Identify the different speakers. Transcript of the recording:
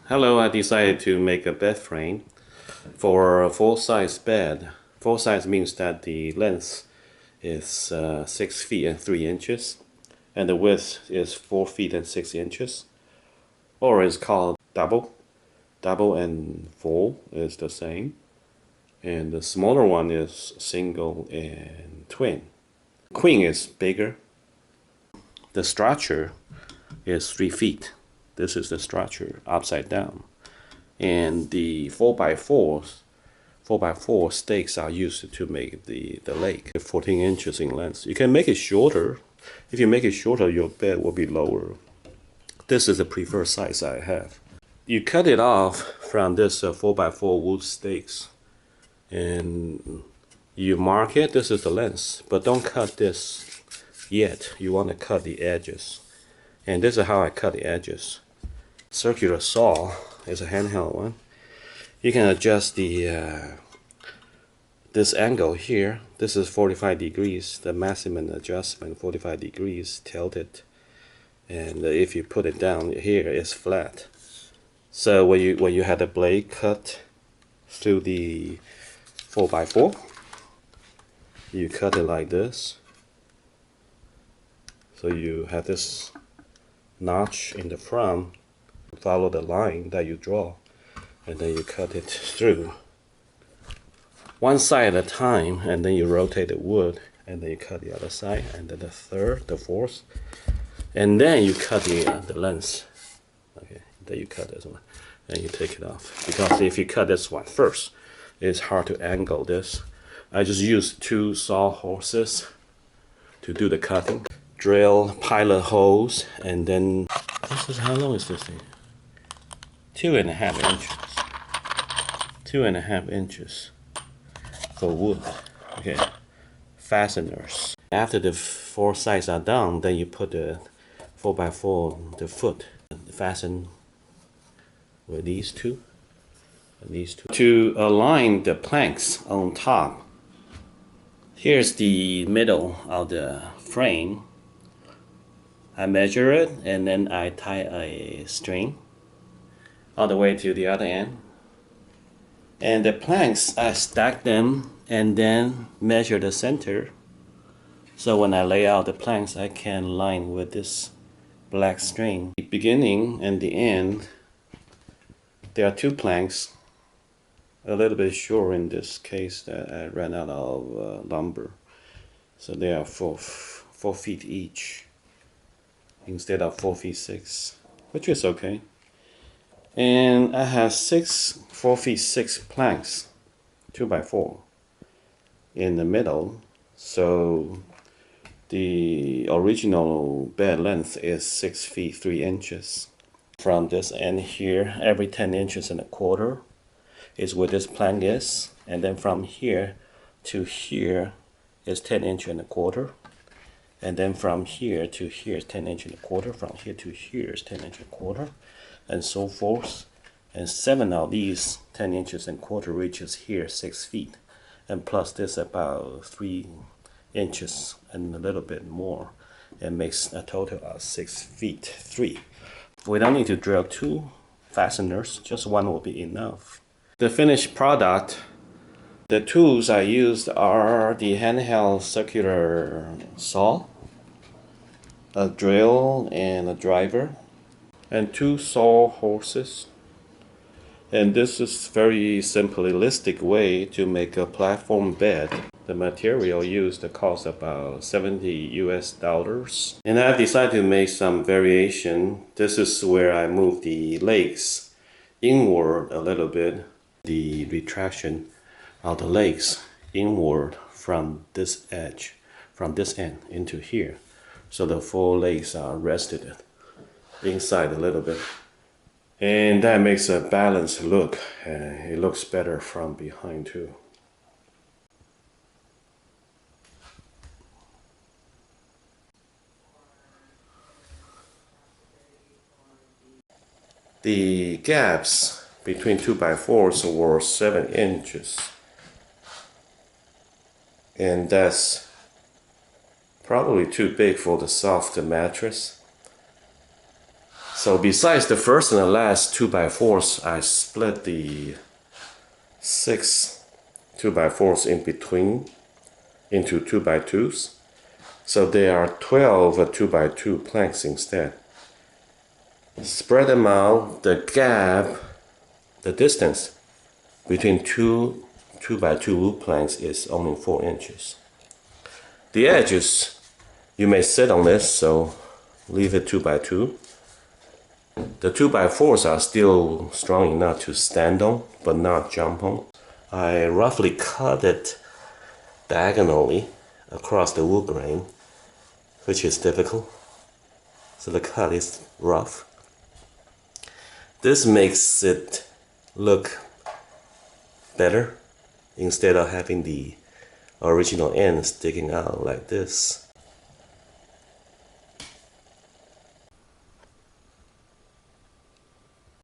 Speaker 1: Hello, I decided to make a bed frame for a full-size bed. Full-size means that the length is 6 feet and 3 inches, and the width is 4 feet and 6 inches, or it's called double. Double and full is the same, and the smaller one is single and twin. Queen is bigger. The structure is 3 feet. This is the structure upside down. And the 4x4 stakes are used to make the leg 14 inches in length. You can make it shorter. If you make it shorter, your bed will be lower. This is the preferred size I have. You cut it off from this 4x4 wood stakes, and you mark it. This is the length, but don't cut this yet. You want to cut the edges, and this is how I cut the edges. Circular saw is a handheld one. You can adjust the this angle here. This is 45 degrees, the maximum adjustment, 45 degrees tilted. And if you put it down here, it's flat. So when you have the blade cut through the 4x4, you cut it like this. So you have this notch in the front. Follow the line that you draw, and then you cut it through one side at a time, and then you rotate the wood, and then you cut the other side, and then the third, the fourth, and then you cut the length. Okay, then you cut this one, and you take it off. Because if you cut this one first, it's hard to angle this. I just use 2 saw horses to do the cutting. Drill pilot holes, and then this is, how long is this thing? 2.5 inches. 2.5 inches for wood. Okay, fasteners. After the 4 sides are done, then you put the 4x4, the foot, fasten with these two and these two. To align the planks on top, here's the middle of the frame. I measure it, and then I tie a string all the way to the other end. And the planks, I stack them and then measure the center. So when I lay out the planks, I can line with this black string. The beginning and the end, there are 2 planks, a little bit short in this case that I ran out of lumber. So they are 4 feet each instead of 4 feet 6, which is okay. And I have 4 feet 6 planks, 2x4 in the middle. So the original bed length is 6 feet 3 inches. From this end here, every 10 inches and a quarter is where this plank is. And then from here to here is 10 inches and a quarter. And then from here to here is 10 inches and a quarter. From here to here is 10 inches and a quarter, and so forth. And 7 of these 10 inches and a quarter reaches here 6 feet, and plus this about 3 inches and a little bit more, and makes a total of 6 feet 3. We don't need to drill 2 fasteners, just 1 will be enough. The finished product, the tools I used are the handheld circular saw, a drill and a driver, and 2 saw horses. And this is very simplistic way to make a platform bed. The material used costs about $70 US. And I decided to make some variation. This is where I move the legs inward a little bit. The retraction of the legs inward from this edge, from this end into here. So the 4 legs are rested inside a little bit. And that makes a balanced look. It looks better from behind too. The gaps between 2x4s were 7 inches. And that's probably too big for the soft mattress. So besides the first and the last 2x4s, I split the 6 2x4s in between into 2x2s. So there are 12 2x2 planks instead. Spread them out. The gap, the distance between two 2x2 wood planks is only 4 inches. The edges, you may sit on this, so leave it 2x2. The 2x4s are still strong enough to stand on, but not jump on. I roughly cut it diagonally across the wood grain, which is difficult, so the cut is rough. This makes it look better instead of having the original end sticking out like this.